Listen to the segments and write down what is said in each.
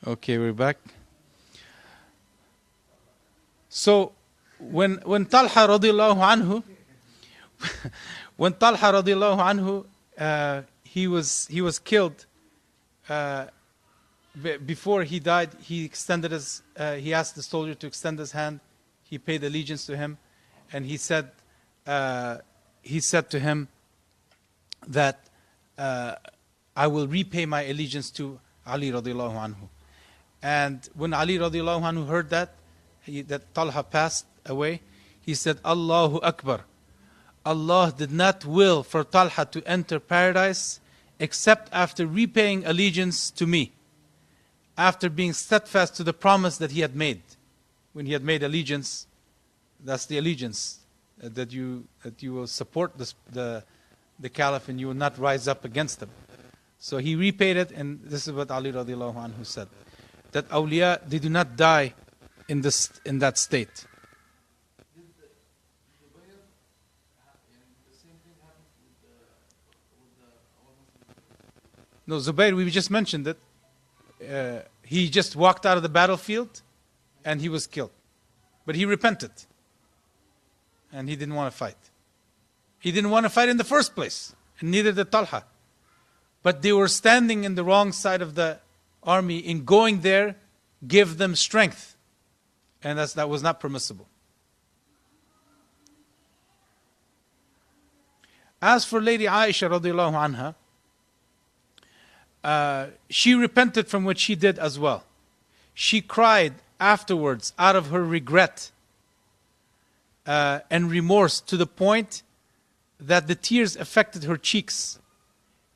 Okay, we're back. So, when Talha radiyallaahu anhu, when Talha radiyallaahu anhu, he was killed. Before he died, he asked the soldier to extend his hand. He paid allegiance to him, and he said to him that I will repay my allegiance to Ali radiyallaahu anhu. And when Ali radiyallaahu anhu heard that Talha passed away, he said, Allahu Akbar. Allah did not will for Talha to enter paradise except after repaying allegiance to me, after being steadfast to the promise that he had made. When he had made allegiance, that's the allegiance, that you will support the Caliph and you will not rise up against him. So he repaid it, and this is what Ali radiyallaahu anhu said, that awliya, they do not die in that state. No, Zubayr, we just mentioned it. He just walked out of the battlefield and he was killed. But he repented. And he didn't want to fight. He didn't want to fight in the first place. And neither did Talha. But they were standing in the wrong side of the army. In going there, give them strength. And that was not permissible. As for Lady Aisha radiyallahu anha, she repented from what she did as well. She cried afterwards out of her regret and remorse, to the point that the tears affected her cheeks.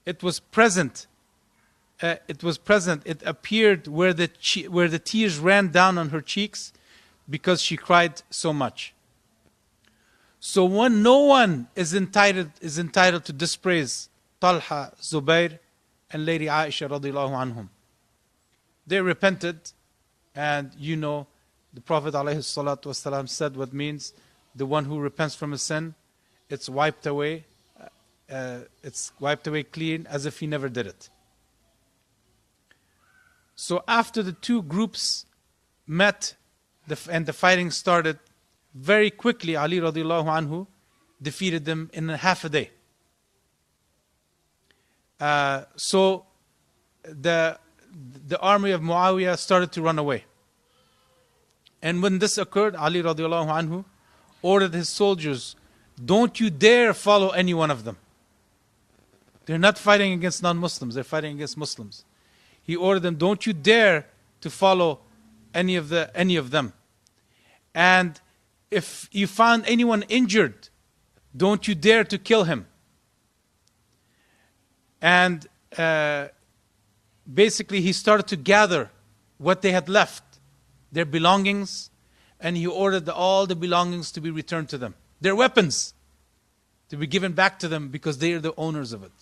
It was present. It appeared where the tears ran down on her cheeks because she cried so much. So no one is entitled to dispraise Talha, Zubayr, and Lady Aisha radiyallahu anhum. They repented, and the Prophet ﷺ said what means the one who repents from a sin, it's wiped away clean as if he never did it. So after the two groups met and the fighting started, very quickly Ali radiyallahu anhu defeated them in half a day. So the army of Muawiyah started to run away. And when this occurred, Ali radiyallahu anhu ordered his soldiers, don't you dare follow any one of them. They're not fighting against non-Muslims, they're fighting against Muslims. He ordered them, don't you dare to follow any of them. And if you found anyone injured, don't you dare to kill him. And basically he started to gather what they had left, their belongings, and he ordered all the belongings to be returned to them. Their weapons to be given back to them because they are the owners of it.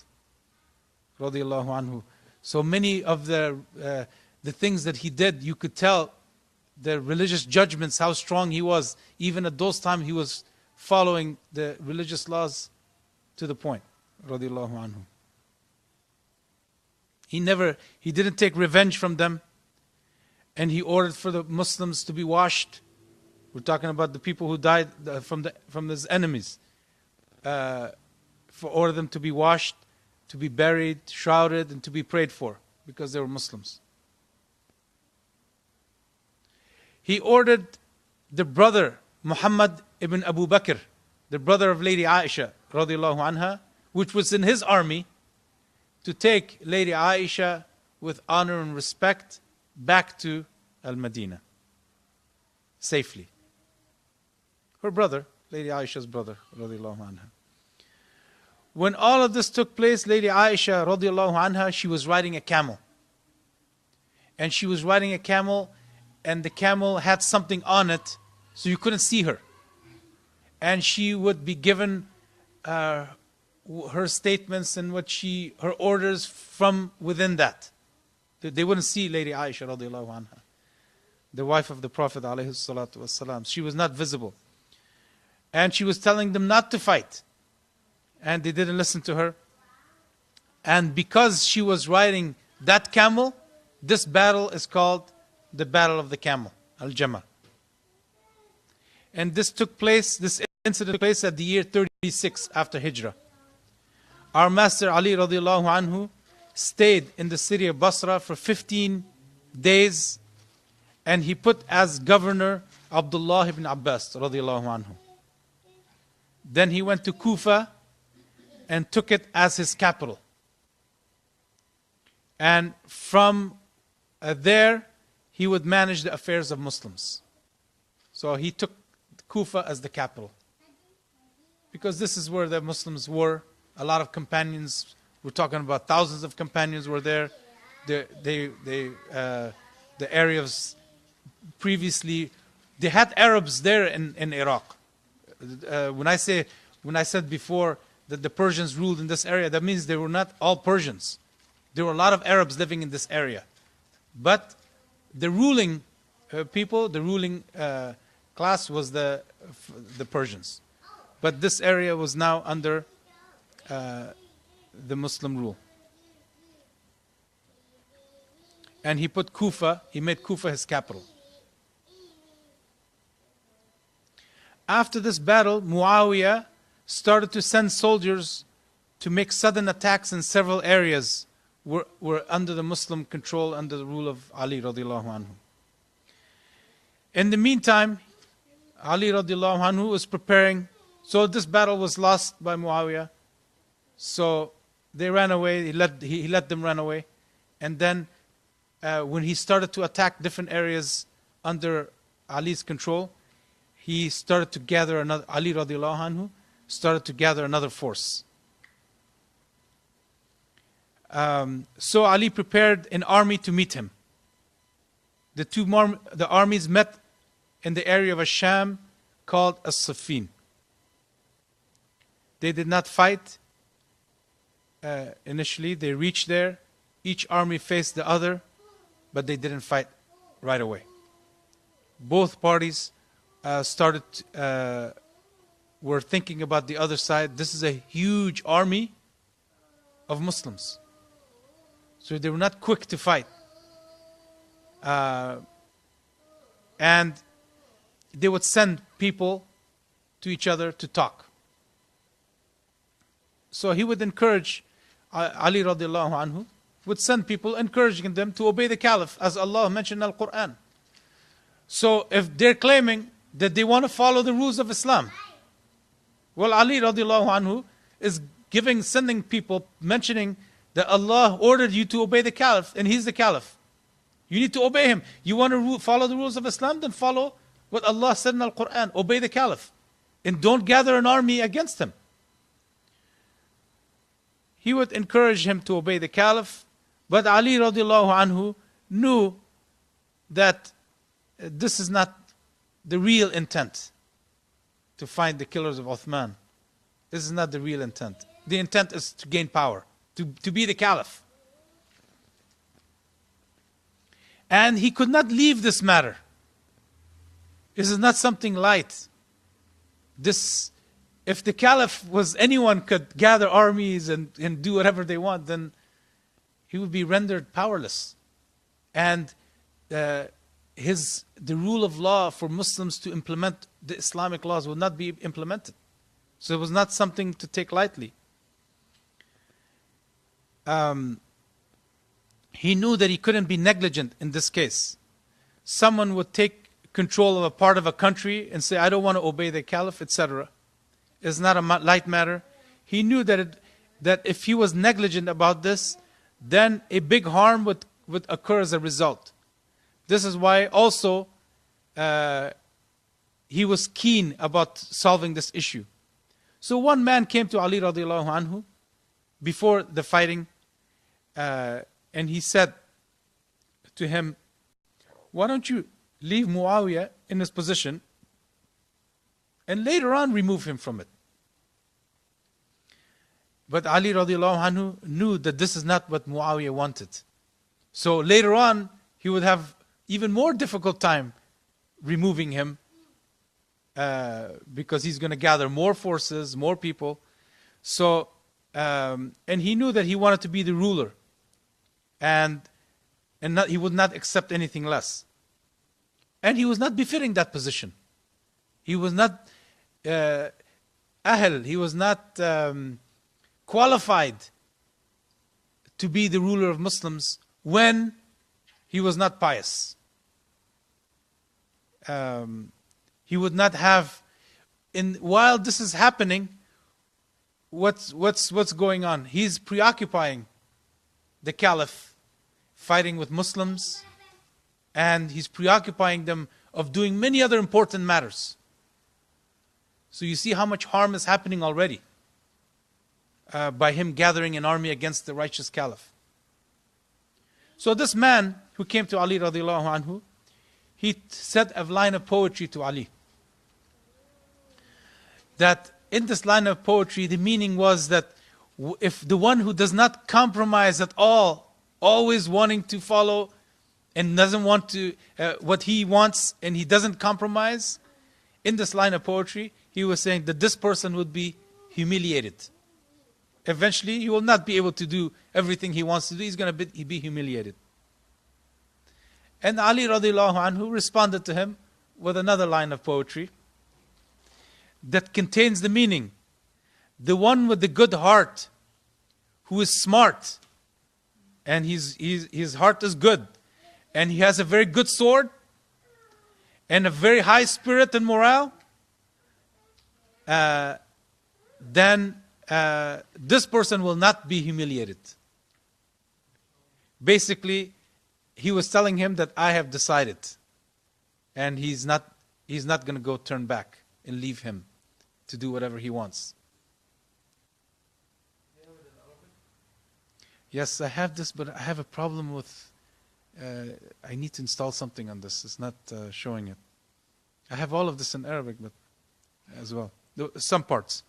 Radiyallahu anhu. So many of the things that he did, you could tell the religious judgments, how strong he was. Even at those times, he was following the religious laws to the point. Radiyallahu anhu. He didn't take revenge from them, and he ordered for the Muslims to be washed. We're talking about the people who died from his enemies. Order them to be washed, to be buried, shrouded, and to be prayed for, because they were Muslims. He ordered the brother, Muhammad ibn Abu Bakr, the brother of Lady Aisha, radiyallahu anha, which was in his army, to take Lady Aisha with honor and respect back to Al-Madinah, safely. Her brother, Lady Aisha's brother, radiyallahu anha. When all of this took place, Lady Aisha, radiyallahu anha, she was riding a camel. And she was riding a camel, and the camel had something on it, so you couldn't see her. And she would be given her statements and her orders from within that. They wouldn't see Lady Aisha radiyallahu anha, the wife of the Prophet alaihi salatu wasalam. She was not visible. And she was telling them not to fight. And they didn't listen to her. And because she was riding that camel, This battle is called the Battle of the Camel, Al-Jamal. And this incident took place at the year 36 after Hijrah. Our master Ali radiyallaahu anhu stayed in the city of Basra for 15 days, and he put as governor Abdullah ibn Abbas radiyallaahu anhu. Then he went to Kufa and took it as his capital. And from there, he would manage the affairs of Muslims. So he took Kufa as the capital, because this is where the Muslims were. A lot of companions, we're talking about thousands of companions were there. The areas previously, they had Arabs there in Iraq. When I said before that the Persians ruled in this area, that means they were not all Persians. There were a lot of Arabs living in this area. But the ruling people, the ruling class was the Persians. But this area was now under the Muslim rule. And he made Kufa his capital. After this battle, Muawiyah started to send soldiers to make sudden attacks in several areas were under the Muslim control, under the rule of Ali radiyallahu anhu. In the meantime, Ali radiyallahu anhu was preparing. So this battle was lost by Muawiyah. So they ran away. He let them run away. And then when he started to attack different areas under Ali's control, he started to gather Ali radiyallahu anhu started to gather another force. So Ali prepared an army to meet him. The armies met in the area of Asham called As-Siffin. They did not fight initially. They reached there. Each army faced the other, but they didn't fight right away. Both parties were thinking about the other side. This is a huge army of Muslims. So they were not quick to fight. And they would send people to each other to talk. So he would encourage, Ali radiallahu anhu, would send people encouraging them to obey the Caliph, as Allah mentioned in Al-Quran. So if they're claiming that they want to follow the rules of Islam, well, Ali radiallahu anhu is sending people, mentioning that Allah ordered you to obey the Caliph, and He's the Caliph. You need to obey Him. You want to follow the rules of Islam, then follow what Allah said in Al-Quran. Obey the Caliph. And don't gather an army against him. He would encourage him to obey the Caliph, but Ali radiallahu anhu knew that this is not the real intent, to find the killers of Uthman. This is not the real intent. The intent is to gain power, to be the Caliph. And he could not leave this matter. This is not something light. If the Caliph was anyone could gather armies and do whatever they want, then he would be rendered powerless. And the rule of law for Muslims to implement the Islamic laws would not be implemented. So it was not something to take lightly. He knew that he couldn't be negligent in this case. Someone would take control of a part of a country and say, I don't want to obey the Caliph, etc. It's not a light matter. He knew that if he was negligent about this, then a big harm would occur as a result. This is why also he was keen about solving this issue. So one man came to Ali radiallahu anhu before the fighting, and he said to him, why don't you leave Muawiyah in his position and later on remove him from it? But Ali radiallahu anhu knew that this is not what Muawiyah wanted. So later on, he would have even more difficult time removing him, because he's going to gather more forces, more people. So, and he knew that he wanted to be the ruler. And And he would not accept anything less. And he was not befitting that position. He was not he was not qualified to be the ruler of Muslims when he was not pious. He would not have, while this is happening, what's going on? He's preoccupying the Caliph, fighting with Muslims, and he's preoccupying them of doing many other important matters. So you see how much harm is happening already by him gathering an army against the righteous Caliph. So this man who came to Ali radiyallaahu anhu, he said a line of poetry to Ali. That in this line of poetry, the meaning was that if the one who does not compromise at all, always wanting to follow and doesn't want to, what he wants, and he doesn't compromise, in this line of poetry, he was saying that this person would be humiliated. Eventually, he will not be able to do everything he wants to do. He's going to be humiliated. And Ali radiyallahu anhu responded to him with another line of poetry that contains the meaning. The one with the good heart, who is smart, and his heart is good, and he has a very good sword, and a very high spirit and morale, then this person will not be humiliated. Basically, he was telling him that I have decided, and he's not going to go turn back and leave him to do whatever he wants. Yes, I have this, but I have a problem with, I need to install something on this. It's not showing it. I have all of this in Arabic, but as well, some parts.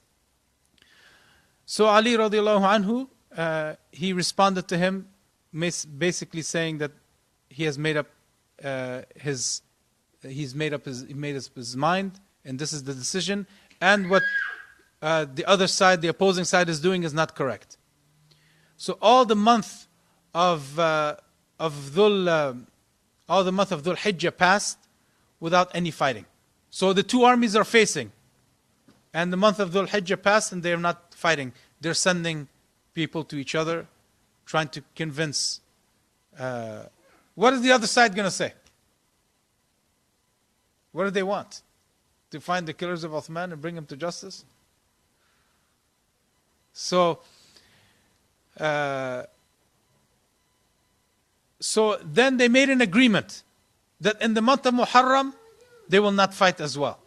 So Ali radiyallahu anhu, he responded to him, basically saying that he has made up his mind, and this is the decision, and what the other side, the opposing side, is doing is not correct. So all the month of Dhul Hijjah passed without any fighting. So the two armies are facing, and the month of Dhul Hijjah passed, and they are not fighting. They're sending people to each other, trying to convince. What is the other side going to say? What do they want? To find the killers of Uthman and bring them to justice? So then they made an agreement that in the month of Muharram, they will not fight as well.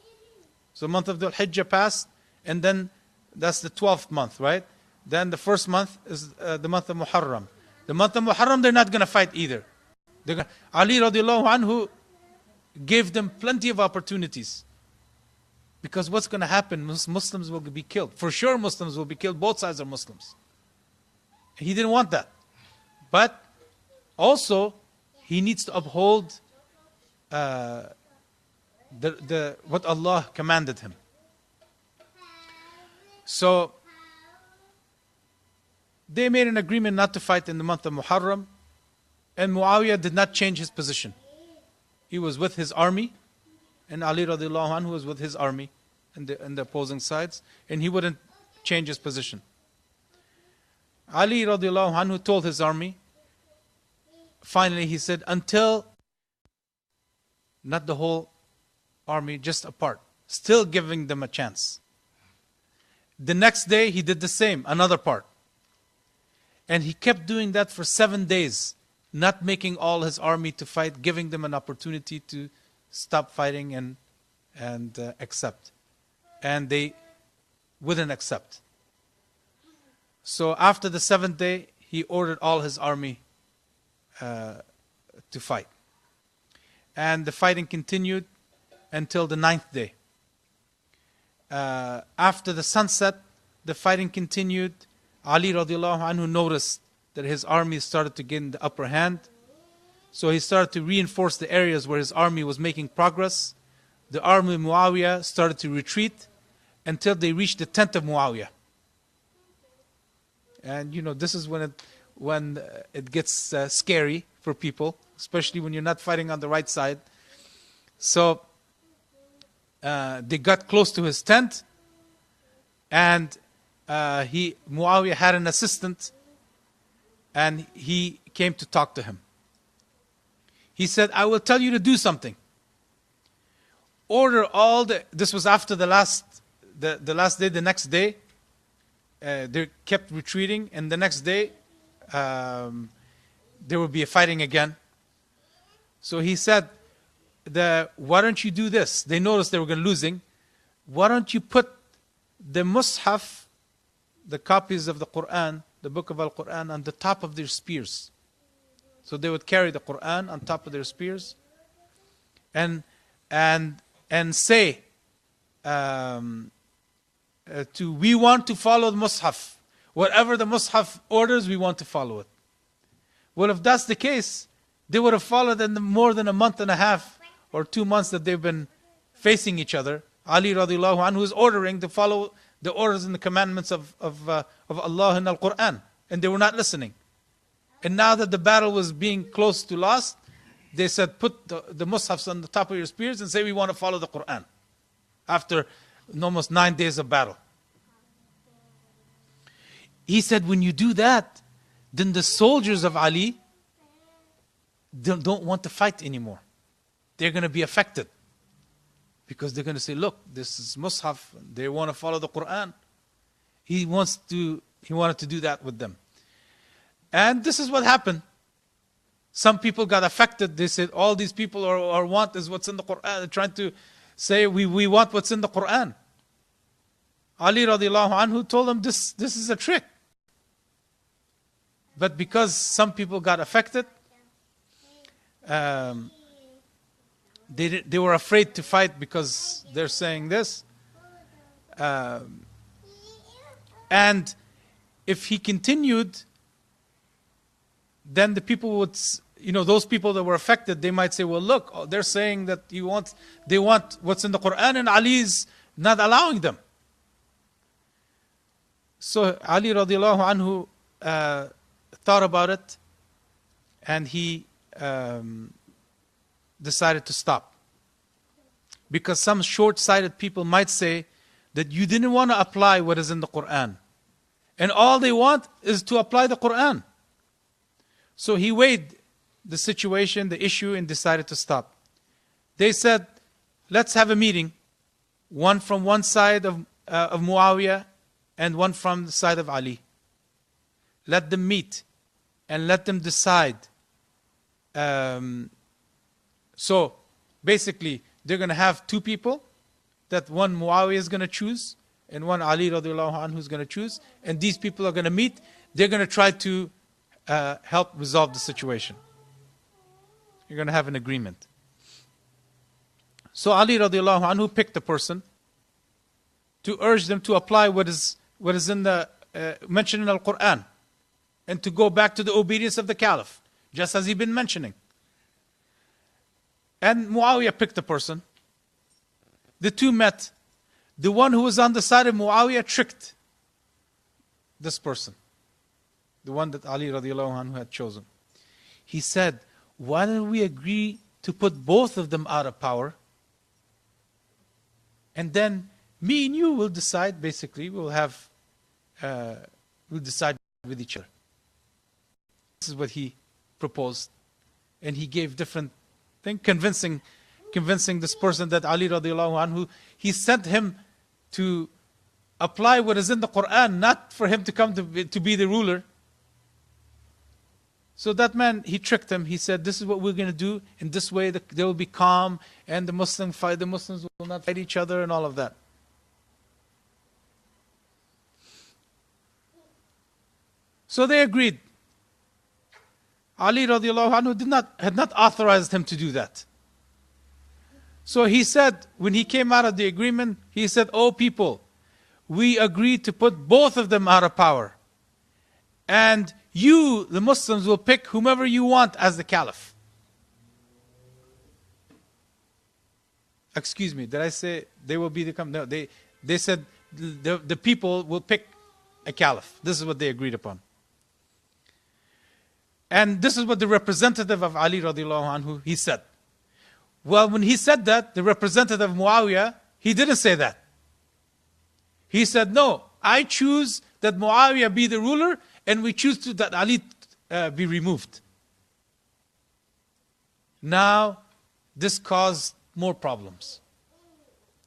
So the month of Dhul Hijjah passed, and then that's the 12th month, right? Then the first month is the month of Muharram. The month of Muharram, they're not going to fight either. Ali radiallahu anhu gave them plenty of opportunities. Because what's going to happen? Muslims will be killed. For sure Muslims will be killed. Both sides are Muslims. He didn't want that. But also, he needs to uphold what Allah commanded him. So, they made an agreement not to fight in the month of Muharram, and Muawiyah did not change his position. He was with his army, and Ali radiallahu anhu was with his army and the opposing sides, and he wouldn't change his position. Ali radiallahu anhu told his army, finally he said, until, not the whole army, just a part, still giving them a chance. The next day he did the same, another part. And he kept doing that for 7 days, not making all his army to fight, giving them an opportunity to stop fighting and accept. And they wouldn't accept. So after the 7th day, he ordered all his army to fight. And the fighting continued until the 9th day. After the sunset, the fighting continued. Ali radiallahu anhu noticed that his army started to gain the upper hand. So he started to reinforce the areas where his army was making progress. The army of Muawiyah started to retreat until they reached the tent of Muawiyah. And you know, this is when it gets scary, for people, especially when you're not fighting on the right side. So they got close to his tent, and Muawiyah had an assistant, and he came to talk to him. He said, I will tell you to do something. Order all this was after the last day, the next day, they kept retreating, and the next day, there would be a fighting again. So he said, why don't you do this? They noticed they were losing. Why don't you put the mushaf, the copies of the Quran, the book of Al-Quran, on the top of their spears? So they would carry the Quran on top of their spears, and say, we want to follow the mushaf. Whatever the mushaf orders, we want to follow it. Well, if that's the case, they would have followed in more than a month and a half or 2 months that they've been facing each other. Ali radiyallaahu anhu is ordering to follow the orders and the commandments of Allah in Al-Quran, and they were not listening. And now that the battle was being close to lost, they said, put the mushafs on the top of your spears and say, we want to follow the Quran. After almost 9 days of battle. He said, when you do that, then the soldiers of Ali don't want to fight anymore. They're going to be affected. Because they're going to say, look, this is mushaf. They want to follow the Quran. He wanted to do that with them. And this is what happened. Some people got affected. They said, all these people are want is what's in the Quran. They're trying to say, we want what's in the Quran. Ali radiyallahu anhu told them, this is a trick. But because some people got affected, they were afraid to fight because they're saying this. And if he continued, then the people would, those people that were affected, they might say, well, look, they're saying that they want what's in the Quran, and Ali's not allowing them. So Ali radiyallahu anhu thought about it, and he decided to stop. Because some short-sighted people might say that you didn't want to apply what is in the Quran. And all they want is to apply the Quran. So he weighed the situation, the issue, and decided to stop. They said, let's have a meeting. One from one side of Muawiyah and one from the side of Ali. Let them meet and let them decide. So basically, they're going to have two people, that one Muawiyah is going to choose and one Ali radiyallahu anhu is going to choose. And these people are going to meet. They're going to try to help resolve the situation. You're going to have an agreement. So Ali radiyallahu anhu picked a person to urge them to apply what is in the mentioned in the Quran, and to go back to the obedience of the Caliph, just as he'd been mentioning. And Muawiyah picked a person. The two met. The one who was on the side of Muawiyah tricked this person, the one that Ali radiallahu anhu had chosen. He said, why don't we agree to put both of them out of power, and then me and you will decide. Basically, we'll decide with each other. This is what he proposed, and he gave different things, convincing this person that Ali radiallahu anhu, he sent him to apply what is in the Quran, not for him to come to be the ruler. So that man, he tricked him. He said, this is what we're going to do. In this way, they will be calm, and the Muslims will not fight each other, and all of that. So they agreed. Ali radiallahu anhu had not authorized him to do that. So he said, when he came out of the agreement, he said, oh people, we agreed to put both of them out of power. And you, the Muslims, will pick whomever you want as the Caliph. Excuse me, did I say they will be the... No, they said the people will pick a Caliph. This is what they agreed upon. And this is what the representative of Ali radiyallaahu anhu, he said. Well, when he said that, the representative of Muawiyah, he didn't say that. He said, no, I choose that Muawiyah be the ruler, and we choose that Ali be removed. Now, this caused more problems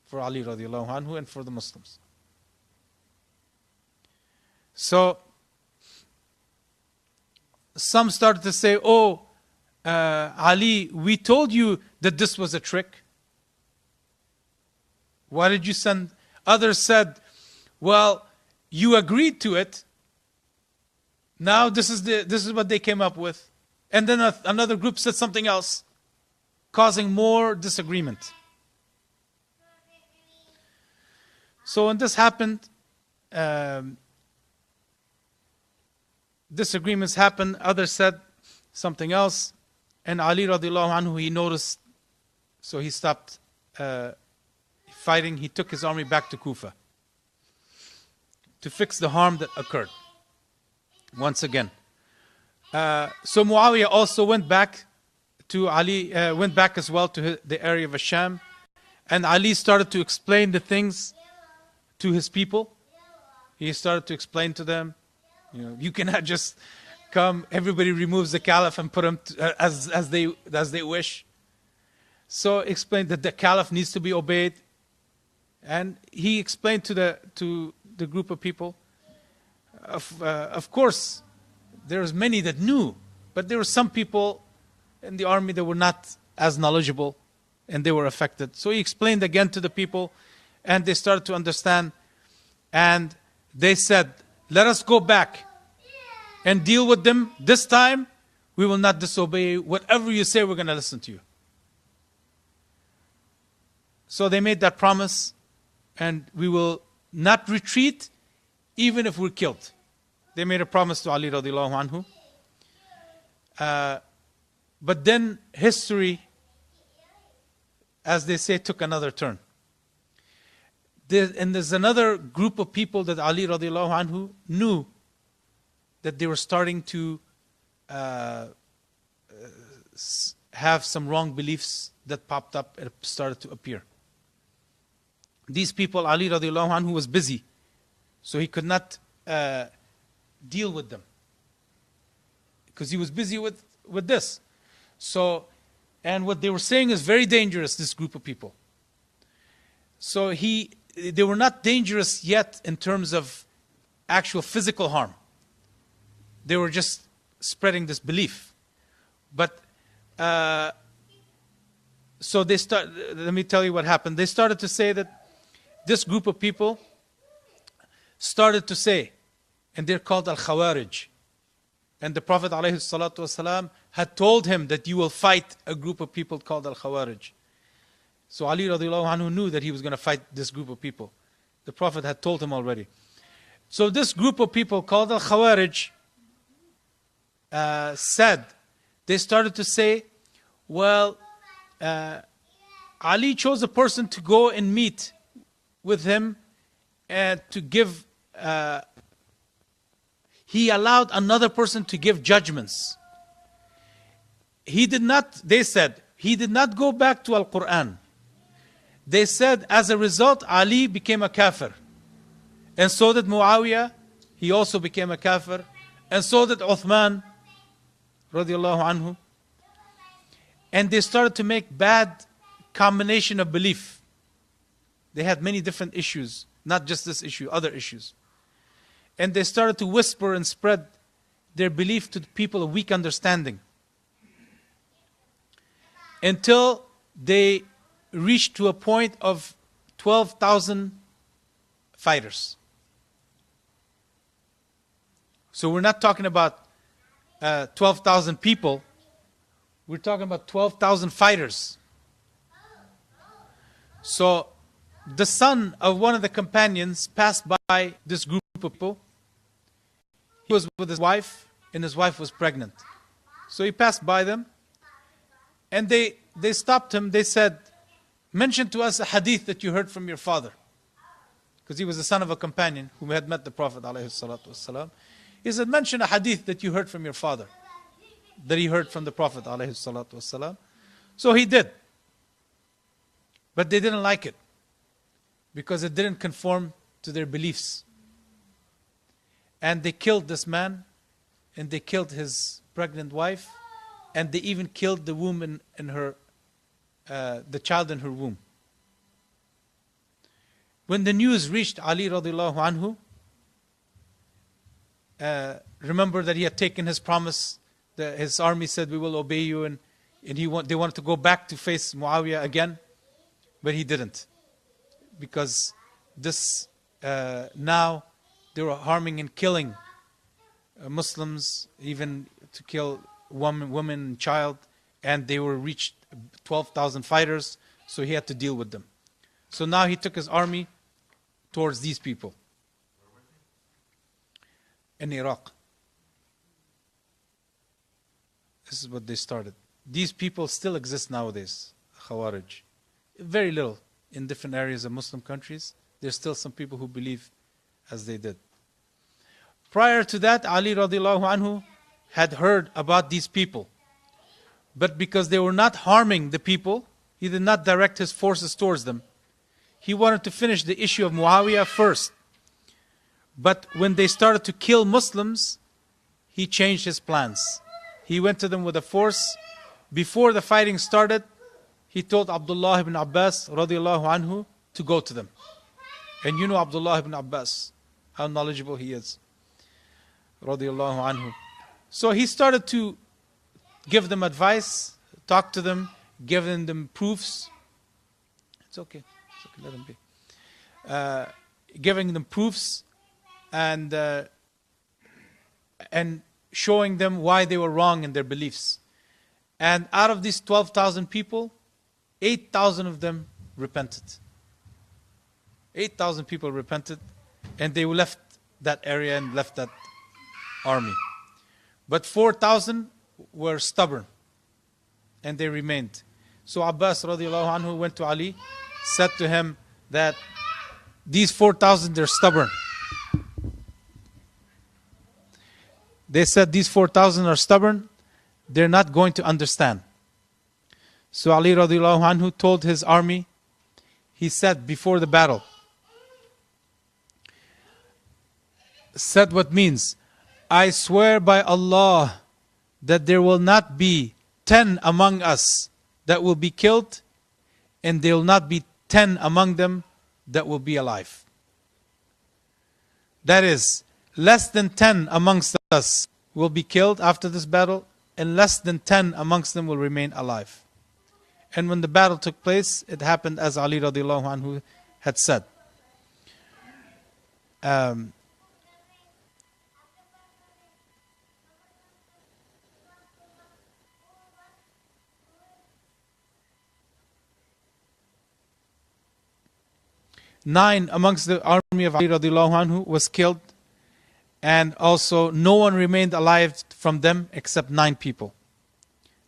for Ali radiyallahu anhu and for the Muslims. So, some started to say, oh, Ali, we told you that this was a trick. Why did you send? Others said, well, you agreed to it. Now this is what they came up with. And then another group said something else, causing more disagreement. So when this happened, disagreements happened. Others said something else. And Ali radiallahu anhu, he noticed, so he stopped fighting. He took his army back to Kufa to fix the harm that occurred once again. So Muawiyah also went back to Ali, went back as well to the area of Asham. And Ali started to explain the things to his people. He started to explain to them, you cannot just come, everybody removes the Caliph and put him as they wish. So explained that the Caliph needs to be obeyed. And he explained to the group of people, of course, there's many that knew, but there were some people in the army that were not as knowledgeable, and they were affected. So he explained again to the people, and they started to understand. And they said, let us go back and deal with them. This time, we will not disobey you. Whatever you say, we're going to listen to you. So they made that promise, and we will not retreat even if we're killed. They made a promise to Ali radiallahu anhu. But then history, as they say, took another turn. And there's another group of people that Ali radiallahu anhu knew that they were starting to have some wrong beliefs that popped up and started to appear. These people, Ali radiallahu anhu was busy, so he could not deal with them because he was busy with this. So, and what they were saying is very dangerous, this group of people. So they were not dangerous yet in terms of actual physical harm. They were just spreading this belief. But, so let me tell you what happened. They started to say that this group of people started to say, and they're called al-Khawaarij. And the Prophet ﷺ had told him that you will fight a group of people called al-Khawaarij. So Ali radiallahu anhu knew that he was going to fight this group of people. The Prophet had told him already. So this group of people called al-Khawaarij they started to say, well, Ali chose a person to go and meet with him and to give, he allowed another person to give judgments. He did not, they said, he did not go back to Al-Quran. They said, as a result, Ali became a kafir. And so did Muawiyah, he also became a kafir. And so did Uthman, radiyallaahu anhu. And they started to make bad combination of belief. They had many different issues, not just this issue, other issues. And they started to whisper and spread their belief to the people of weak understanding. Until they reached to a point of 12,000 fighters. So we're not talking about 12,000 people. We're talking about 12,000 fighters. So the son of one of the companions passed by this group of people. He was with his wife, and his wife was pregnant. So he passed by them, and they stopped him. They said, mention to us a hadith that you heard from your father. Because he was the son of a companion who had met the Prophet ﷺ. He said, mention a hadith that you heard from your father. that he heard from the Prophet ﷺ. So he did. But they didn't like it because it didn't conform to their beliefs. And they killed this man, and they killed his pregnant wife, and they even killed the womb in her, the child in her womb. When the news reached Ali radiyallaahu anhu, remember that he had taken his promise. His army said, "We will obey you," and they wanted to go back to face Muawiyah again, but he didn't, because this now they were harming and killing Muslims, even to kill woman and child, and they were reached 12,000 fighters, so he had to deal with them. So now he took his army towards these people in Iraq. This is what they started. These people still exist nowadays, Khawaarij. Very little in different areas of Muslim countries. There's still some people who believe as they did. Prior to that, Ali radiyallahu anhu had heard about these people. But because they were not harming the people, he did not direct his forces towards them. He wanted to finish the issue of Muawiyah first. But when they started to kill Muslims, he changed his plans. He went to them with a force. Before the fighting started, he told Abdullah ibn Abbas radiyallahu anhu to go to them. And you know Abdullah ibn Abbas, how knowledgeable he is, radiyallahu anhu. So he started to give them advice, talk to them, giving them proofs. It's okay. Let them be. Giving them proofs and showing them why they were wrong in their beliefs. And out of these 12,000 people, 8,000 of them repented. 8,000 people repented, and they left that area and left that army. But 4,000 were stubborn, and they remained. So Abbas radiallahu anhu went to Ali, said to him that these 4,000, they're stubborn. They said these 4,000 are stubborn, they're not going to understand. So Ali radiallahu anhu told his army, he said before the battle, said what means, I swear by Allah that there will not be 10 among us that will be killed, and there will not be 10 among them that will be alive. That is, less than 10 amongst us will be killed after this battle, and less than 10 amongst them will remain alive. And when the battle took place, it happened as Ali radiallahu anhu had said. 9 amongst the army of Ali radiallahu anhu was killed, and also no one remained alive from them except 9 people.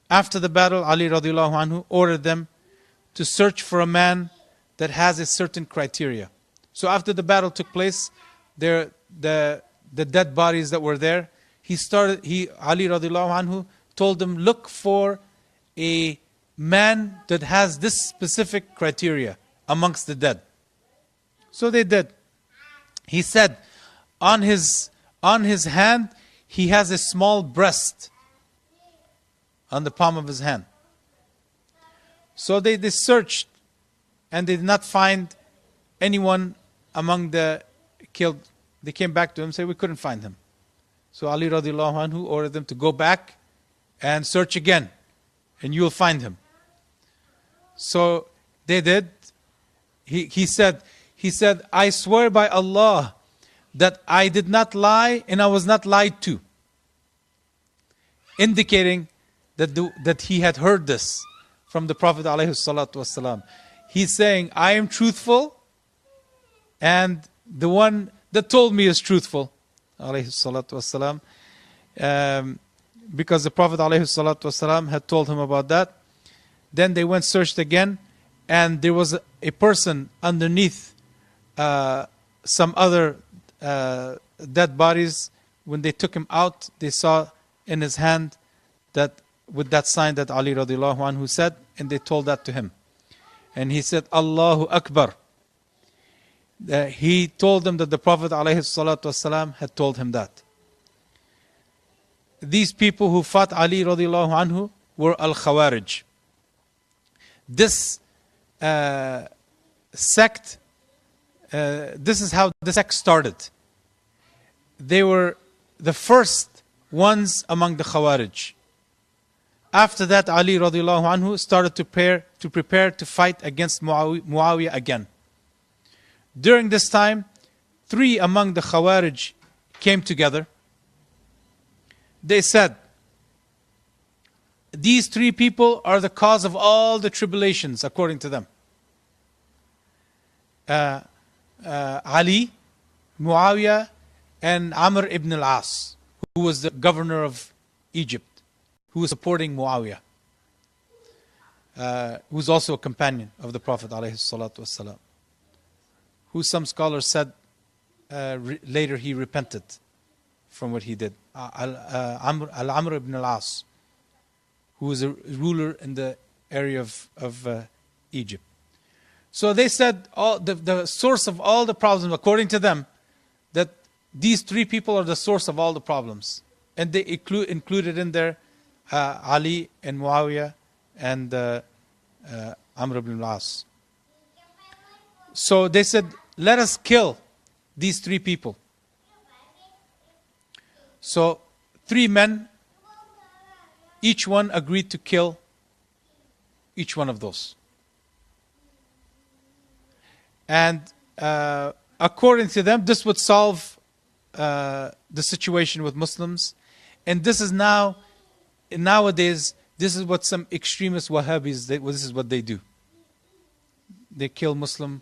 After the battle, Ali radiallahu anhu ordered them to search for a man that has a certain criteria. So after the battle took place, the dead bodies that were there, Ali radiallahu anhu told them, look for a man that has this specific criteria amongst the dead. So they did. He said, on his hand, he has a small breast on the palm of his hand. So they searched, and they did not find anyone among the killed. They came back to him and said, we couldn't find him. So Ali radiallahu anhu ordered them to go back and search again, and you will find him. So they did. He said, I swear by Allah that I did not lie and I was not lied to. Indicating that he had heard this from the Prophet ﷺ. He's saying, I am truthful, and the one that told me is truthful. ﷺ. Because the Prophet ﷺ had told him about that. Then they went searched again, and there was a person underneath some other dead bodies. When they took him out, they saw in his hand that with that sign that Ali radiyallahu anhu said, and they told that to him. And he said, Allahu Akbar. He told them that the Prophet ﷺ had told him that. These people who fought Ali radiyallahu anhu were al-Khawaarij. This sect, this is how the sect started. They were the first ones among the Khawaarij. After that, Ali radiyallahu anhu started to prepare to fight against Muawiyah again. During this time, 3 among the Khawarij came together. They said, these 3 people are the cause of all the tribulations, according to them. Ali, Muawiyah, and Amr ibn al-As, who was the governor of Egypt, who was supporting Muawiyah, who was also a companion of the Prophet ﷺ, who some scholars said later he repented from what he did. Amr ibn al-As, who was a ruler in the area of Egypt. So they said the source of all the problems, according to them, that these 3 people are the source of all the problems. And they included in there Ali and Muawiyah and Amr ibn al-As. So they said, let us kill these 3 people. So 3 men, each one agreed to kill each one of those. And according to them, this would solve the situation with Muslims. And this is nowadays, this is what some extremist Wahhabis, this is what they do. They kill Muslim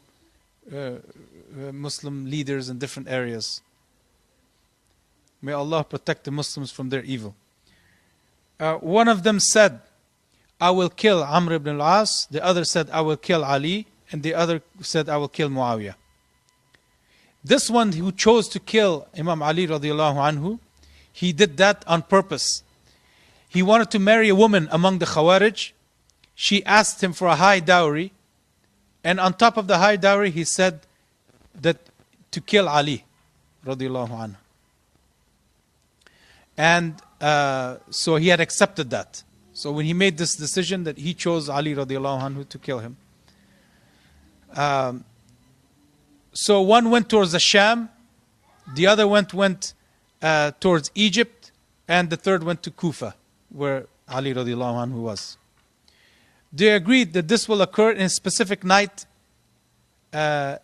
leaders in different areas. May Allah protect the Muslims from their evil. One of them said, I will kill Amr ibn al-As. The other said, I will kill Ali. And the other said, I will kill Muawiyah. This one who chose to kill Imam Ali radiyallahu anhu, he did that on purpose. He wanted to marry a woman among the Khawarij. She asked him for a high dowry. And on top of the high dowry, he said that to kill Ali radiyallahu anhu. And so he had accepted that. So when he made this decision that he chose Ali radiyallahu anhu to kill him. So one went towards the Sham, the other went towards Egypt, and the third went to Kufa, where Ali radiallahu anhu was. They agreed that this will occur in a specific night, the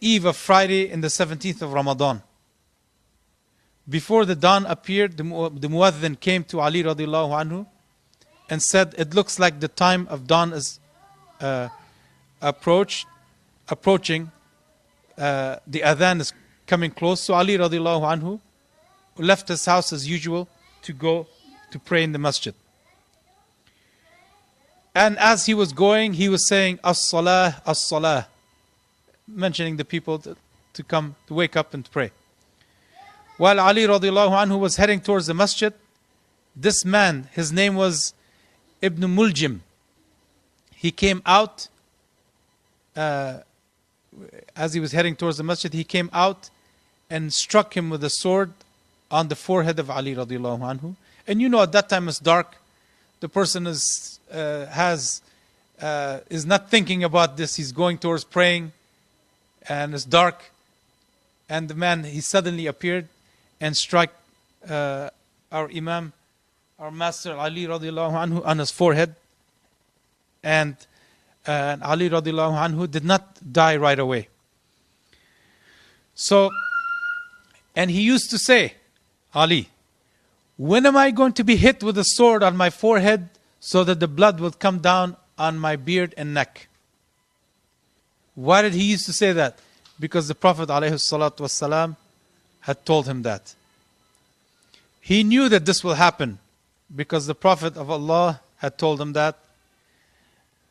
eve of Friday in the 17th of Ramadan. Before the dawn appeared, the muadhin came to Ali radiallahu anhu and said, it looks like the time of dawn is approaching. The adhan is coming close. So Ali radiallahu anhu left his house as usual to go to pray in the masjid. And as he was going, he was saying, as-salah, as-salah, mentioning the people to come, to wake up and pray. While Ali radiallahu anhu was heading towards the masjid, this man, his name was Ibn Muljim, he came out, as he was heading towards the masjid, he came out and struck him with a sword on the forehead of Ali radiallahu anhu. And you know, at that time it's dark. The person is not thinking about this. He's going towards praying, and it's dark. And the man, he suddenly appeared and struck our Imam, our Master Ali radiallahu anhu, on his forehead. And Ali radiallahu anhu did not die right away. So, and he used to say, Ali, when am I going to be hit with a sword on my forehead so that the blood will come down on my beard and neck? Why did he used to say that? Because the Prophet ﷺ had told him that. He knew that this will happen because the Prophet of Allah had told him that.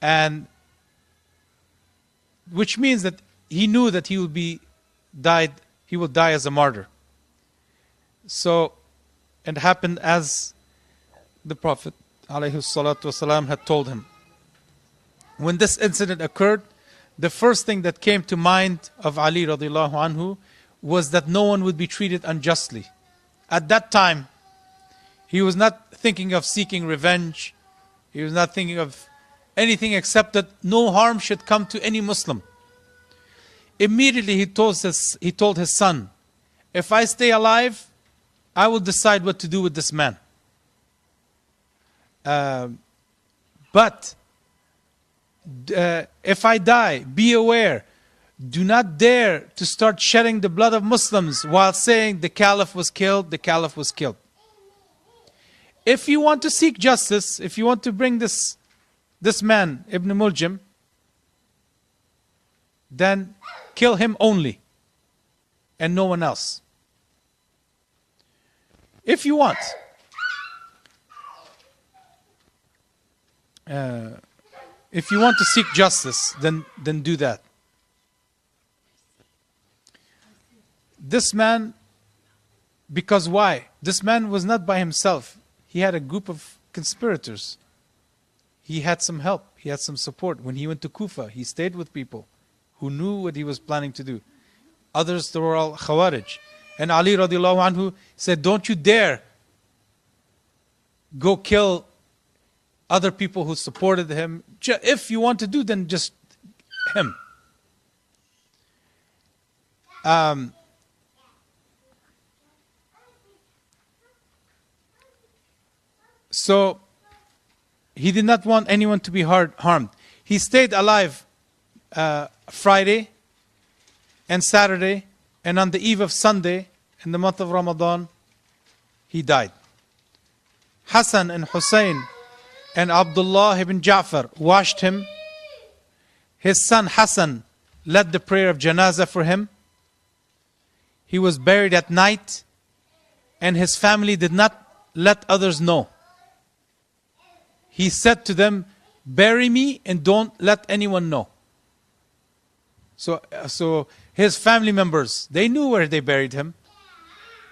And which means that he knew that he will die as a martyr. So it happened as the Prophet ﷺ had told him. When this incident occurred, the first thing that came to mind of Ali radiyallaahu anhu was that no one would be treated unjustly. At that time, he was not thinking of seeking revenge. He was not thinking of anything except that no harm should come to any Muslim. Immediately he told his son, if I stay alive, I will decide what to do with this man. But if I die, be aware, do not dare to start shedding the blood of Muslims while saying the Caliph was killed, the Caliph was killed. If you want to seek justice, if you want to bring this man, Ibn Muljam, then kill him only and no one else. If you want. If you want to seek justice, then do that. This man, because why? This man was not by himself. He had a group of conspirators. He had some help. He had some support. When he went to Kufa, he stayed with people who knew what he was planning to do. Others, they were all Khawaarij. And Ali radiyallaahu anhu said, don't you dare go kill other people who supported him. If you want to do, then just him. So he did not want anyone to be harmed. He stayed alive Friday and Saturday, and on the eve of Sunday, in the month of Ramadan, he died. Hassan and Hussein and Abdullah ibn Ja'far washed him. His son Hassan led the prayer of janazah for him. He was buried at night, and his family did not let others know. He said to them, bury me and don't let anyone know. So his family members, they knew where they buried him,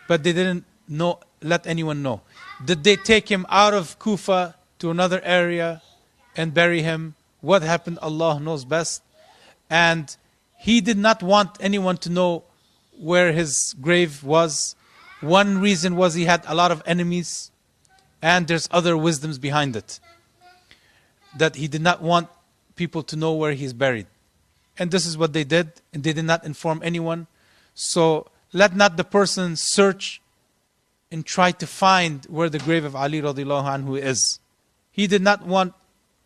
but they didn't let anyone know. Did they take him out of Kufa to another area and bury him? What happened, Allah knows best. And he did not want anyone to know where his grave was. One reason was he had a lot of enemies, and there's other wisdoms behind it, that he did not want people to know where he's buried. And this is what they did, and they did not inform anyone. So let not the person search and try to find where the grave of Ali radiyallahu anhu is. He did not want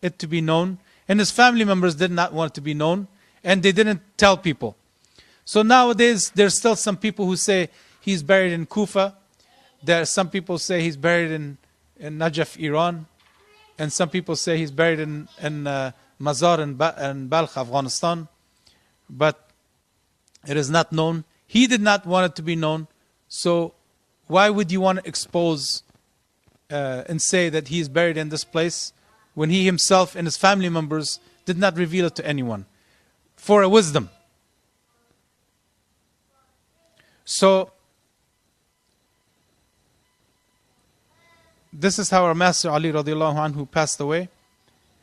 it to be known, and his family members did not want it to be known, and they didn't tell people. So nowadays, there's still some people who say he's buried in Kufa. There are some people say he's buried in Najaf, Iran. And some people say he's buried in Mazar and Balkh, Afghanistan. But it is not known. He did not want it to be known. So why would you want to expose and say that he is buried in this place when he himself and his family members did not reveal it to anyone? For a wisdom. So this is how our Master Ali radiyallahu anhu passed away.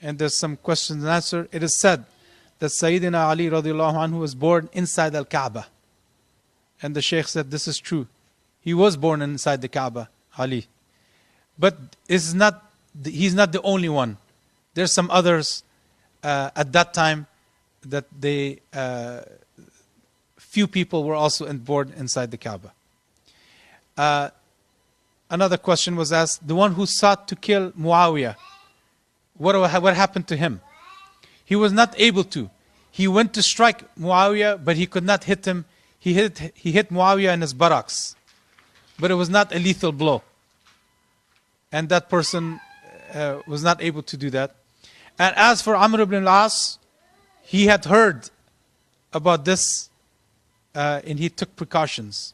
And there's some questions and answers. It is said that Sayyidina Ali radiyallahu anhu was born inside Al-Kaaba. And the Shaykh said this is true. He was born inside the Kaaba, Ali. But he's not the only one. There's some others at that time that few people were also born inside the Kaaba. Another question was asked, the one who sought to kill Muawiyah, what happened to him? He was not able to. He went to strike Muawiyah, but he could not hit him. He hit Muawiyah in his buttocks, but it was not a lethal blow. And that person was not able to do that. And as for Amr ibn al-As, he had heard about this, and he took precautions.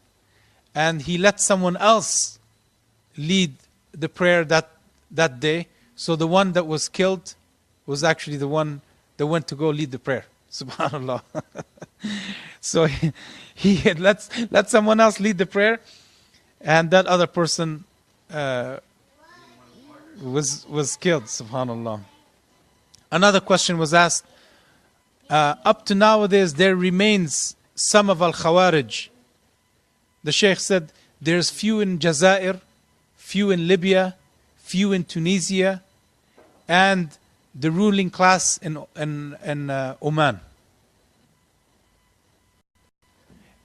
And he let someone else lead the prayer that day. So the one that was killed was actually the one that went to go lead the prayer. Subhanallah. So he had let someone else lead the prayer, and that other person was killed, subhanallah. Another question was asked, up to nowadays there remains some of al-Khawaarij. The Shaykh said there's few in Jazair, few in Libya, few in Tunisia, and the ruling class in Oman.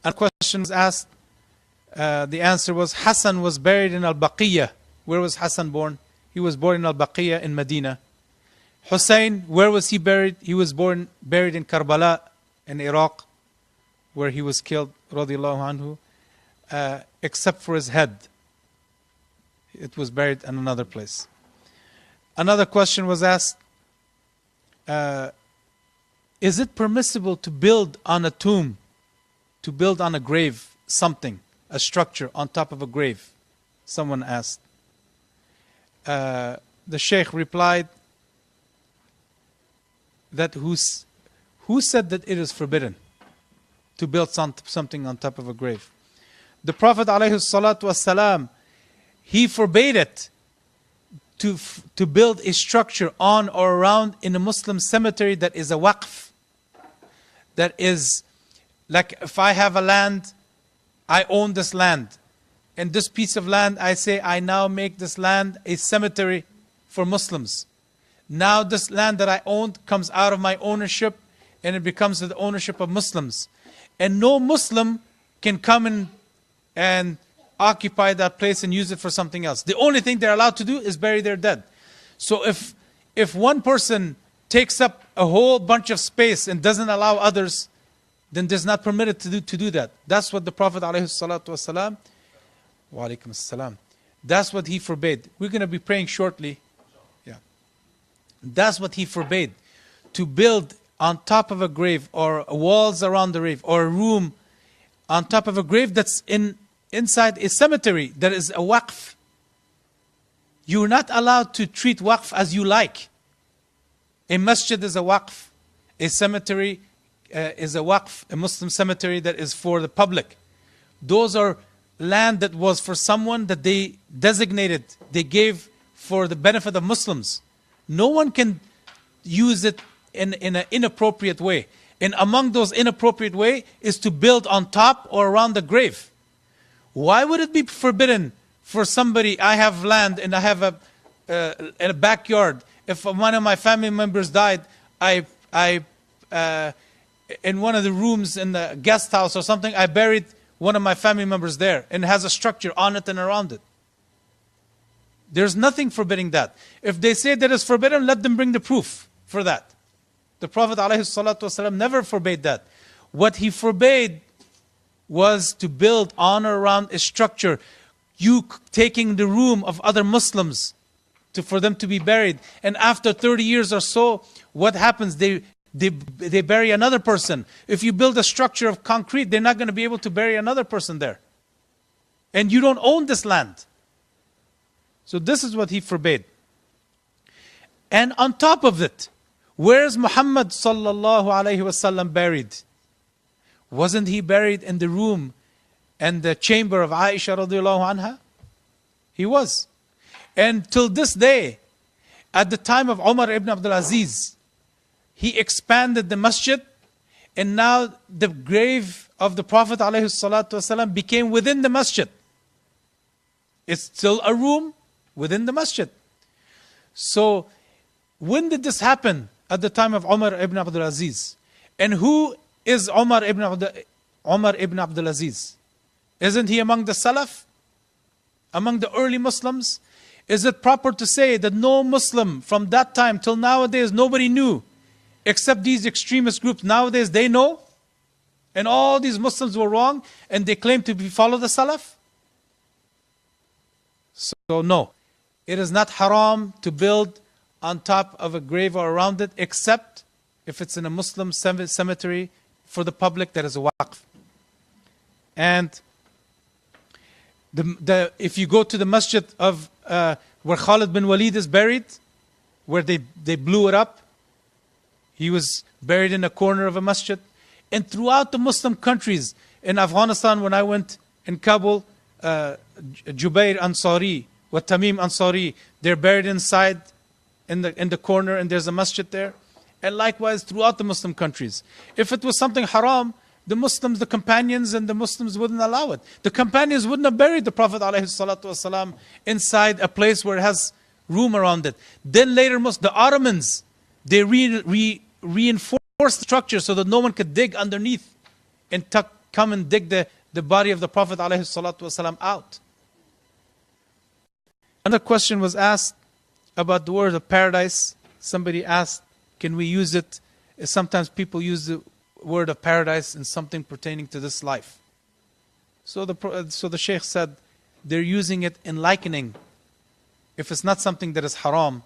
A question was asked, the answer was Hassan was buried in al-Baqiyah. Where was Hassan born? He was born in al-Baqiyah in Medina. Hussein, where was he buried? He was buried in Karbala in Iraq, where he was killed, radiyallaahu anhu, except for his head. It was buried in another place. Another question was asked, is it permissible to build on a tomb, to build on a grave, something, a structure on top of a grave? Someone asked. The Shaykh replied that who said that it is forbidden to build something on top of a grave? The Prophet ﷺ, he forbade it to build a structure on or around in a Muslim cemetery that is a waqf. That is, like if I have a land, I own this land. And this piece of land, I say, I now make this land a cemetery for Muslims. Now this land that I owned comes out of my ownership and it becomes the ownership of Muslims. And no Muslim can come in and occupy that place and use it for something else. The only thing they're allowed to do is bury their dead. So if one person takes up a whole bunch of space and doesn't allow others, then there's not permitted to do that. That's what the Prophet ﷺ, wa alaikum assalam, that's what he forbade. We're going to be praying shortly. Yeah. That's what he forbade. To build on top of a grave, or walls around the grave, or a room on top of a grave that's inside a cemetery that is a waqf. You're not allowed to treat waqf as you like. A masjid is a waqf. A cemetery is a waqf, a Muslim cemetery that is for the public. Those are land that was for someone that they designated, they gave for the benefit of Muslims. No one can use it in an inappropriate way. And among those inappropriate way is to build on top or around the grave. Why would it be forbidden for somebody, I have land and I have a backyard. If one of my family members died, I in one of the rooms in the guest house or something, I buried one of my family members there and has a structure on it and around it. There's nothing forbidding that. If they say that it's forbidden, let them bring the proof for that. The Prophet ﷺ never forbade that. What he forbade was to build on or around a structure. You taking the room of other Muslims for them to be buried. And after 30 years or so, what happens? They bury another person. If you build a structure of concrete, they're not going to be able to bury another person there. And you don't own this land. So this is what he forbade. And on top of it, where's Muhammad Sallallaahu alaihi wasallam buried? Wasn't he buried in the room and the chamber of Aisha radiyallaahu anha? He was. And till this day, at the time of Umar ibn Abdul Aziz, he expanded the masjid, and now the grave of the Prophet ﷺ became within the masjid. It's still a room within the masjid. So, when did this happen? At the time of Umar ibn Abdul Aziz. And who is Umar ibn Abdul Aziz? Isn't he among the Salaf? Among the early Muslims? Is it proper to say that no Muslim from that time till nowadays nobody knew, except these extremist groups? Nowadays they know, and all these Muslims were wrong, and they claim to follow the Salaf? So no, it is not haram to build on top of a grave or around it, except if it's in a Muslim cemetery for the public that is a waqf. And if you go to the masjid of where Khalid bin Walid is buried, where they blew it up, he was buried in a corner of a masjid. And throughout the Muslim countries, in Afghanistan when I went in Kabul, Jubair Ansari What Tamim Ansari, they're buried inside in the corner, and there's a masjid there. And likewise throughout the Muslim countries. If it was something haram, the Muslims, the companions and the Muslims wouldn't allow it. The companions wouldn't have buried the Prophet ﷺ inside a place where it has room around it. Then later, the Ottomans, they reinforced the structure so that no one could dig underneath and come and dig the body of the Prophet ﷺ out. Another question was asked about the word of paradise. Somebody asked, can we use it? Sometimes people use the word of paradise in something pertaining to this life. So the Shaykh said, they're using it in likening. If it's not something that is haram,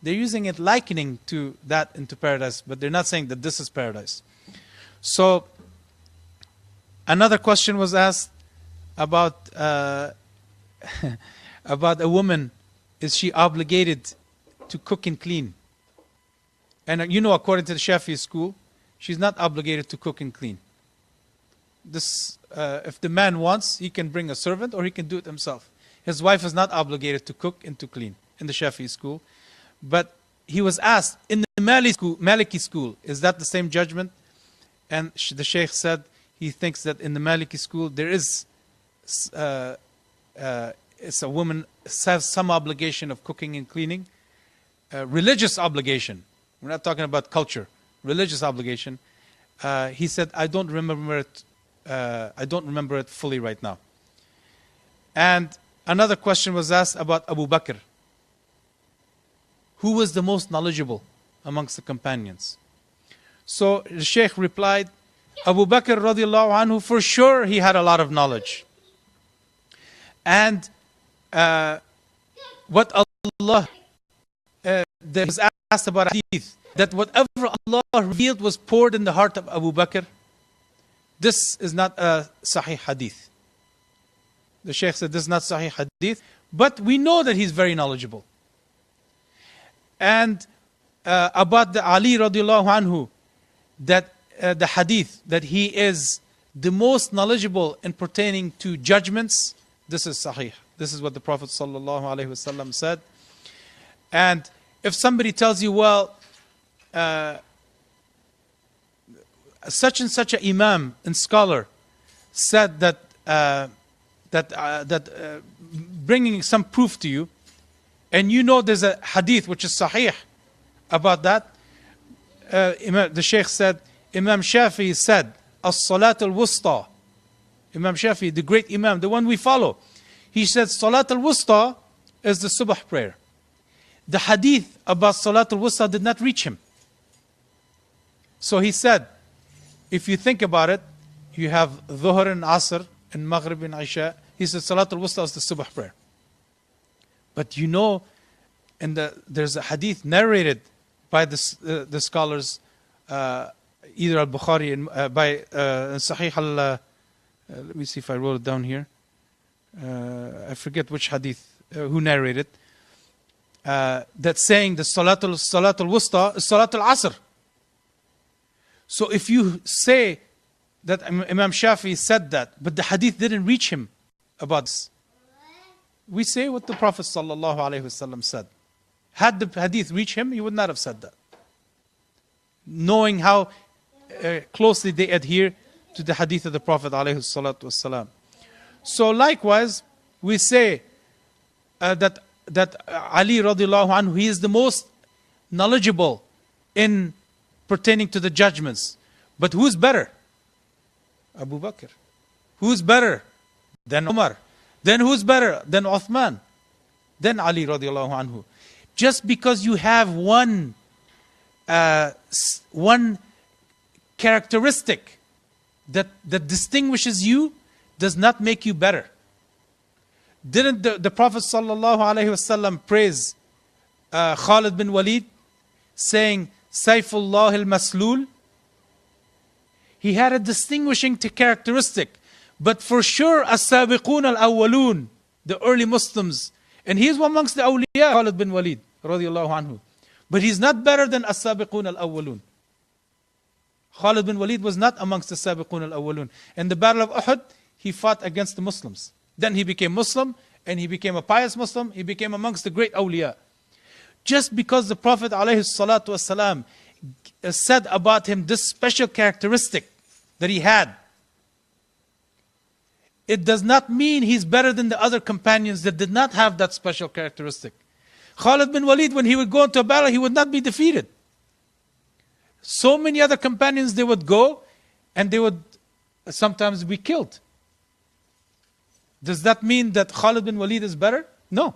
they're using it likening to that into paradise, but they're not saying that this is paradise. So another question was asked about about a woman. Is she obligated to cook and clean? And you know, according to the Shafi'i school, she's not obligated to cook and clean. This, if the man wants, he can bring a servant or he can do it himself. His wife is not obligated to cook and to clean in the Shafi'i school. But he was asked, in the Maliki school, is that the same judgment? And the Shaykh said he thinks that in the Maliki school there is, it's a woman has some obligation of cooking and cleaning, religious obligation. We're not talking about culture, religious obligation. He said, I don't remember it. I don't remember it fully right now. And another question was asked about Abu Bakr. Who was the most knowledgeable amongst the companions? So the Shaykh replied, Abu Bakr radiyallaahu anhu, for sure he had a lot of knowledge. And what Allah, that was asked about hadith, that whatever Allah revealed was poured in the heart of Abu Bakr. This is not a sahih hadith. The Shaykh said this is not sahih hadith, but we know that he's very knowledgeable. And about the Ali radiyallaahu anhu, that the hadith, that he is the most knowledgeable in pertaining to judgments, this is sahih. This is what the Prophet ﷺ said. And if somebody tells you, well, such and such an imam and scholar said that bringing some proof to you, and you know there's a hadith which is sahih about that, the Shaykh said, Imam Shafi'i said, as-salat al-wusta. Imam Shafi'i, the great imam, the one we follow, he said salat al-wusta is the subh prayer. The hadith about salat al-wusta did not reach him. So he said, if you think about it, you have dhuhr and asr and maghrib and isha. He said salat al-wusta is the subh prayer. But you know, there's a hadith narrated by the scholars, either al-Bukhari and by Sahih let me see if I wrote it down here. I forget which hadith, who narrated, that saying the Salatul Wusta is Salatul Asr. So if you say that Imam Shafi'i said that, but the hadith didn't reach him about this, we say what the Prophet ﷺ said. Had the hadith reached him, he would not have said that. Knowing how closely they adhere to the hadith of the Prophet ﷺ. So likewise, we say that Ali radiyallaahu anhu, he is the most knowledgeable in pertaining to the judgments. But who's better? Abu Bakr. Who's better than Umar? Then who's better than Uthman? Then Ali radiyallaahu anhu. Just because you have one characteristic that distinguishes you does not make you better. Didn't the Prophet ﷺ praise Khalid bin Walid, saying, Sayfullah al-Maslul? He had a distinguishing characteristic. But for sure, as-sabiqun al-awwalun, the early Muslims, and he is amongst the awliya, Khalid bin Walid, radiyallahu anhu. But he's not better than as-sabiqun al-awwalun. Khalid bin Walid was not amongst the sabiqun al-awwalun. In the Battle of Uhud, he fought against the Muslims. Then he became Muslim, and he became a pious Muslim, he became amongst the great awliya. Just because the Prophet ﷺ said about him this special characteristic that he had, it does not mean he's better than the other companions that did not have that special characteristic. Khalid bin Walid, when he would go into a battle, he would not be defeated. So many other companions, they would go and they would sometimes be killed. Does that mean that Khalid bin Walid is better? No.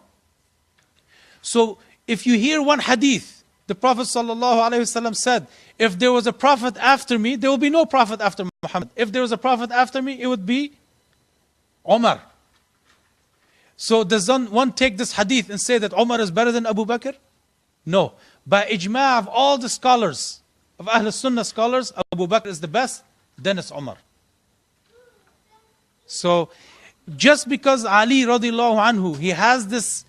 So if you hear one hadith, the Prophet ﷺ said, if there was a prophet after me, there will be no prophet after Muhammad. If there was a prophet after me, it would be Umar. So does one take this hadith and say that Umar is better than Abu Bakr? No. By ijma' of all the scholars, of Ahl Sunnah scholars, Abu Bakr is the best, then it's Umar. So just because Ali radiyallaahu anhu, he has this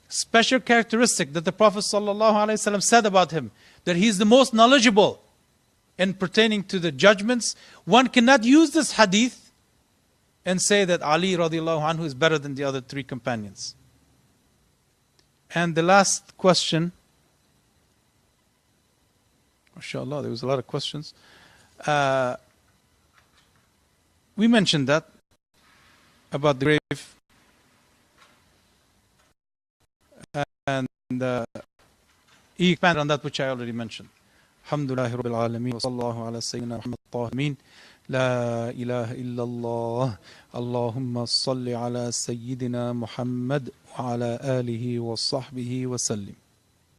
special characteristic that the Prophet ﷺ said about him, that he is the most knowledgeable in pertaining to the judgments, one cannot use this hadith and say that Ali radiyallaahu anhu is better than the other three companions. And the last question, mashallah, there was a lot of questions. We mentioned that about the grave, and he expanded on that which I already mentioned. Alhamdulillahi Rabbil Alameen, wa sallallahu ala Sayyidina Muhammad Tahameen, la ilaha illallah, Allahumma salli ala Sayyidina Muhammad wa ala alihi wa sahbihi wa sallim.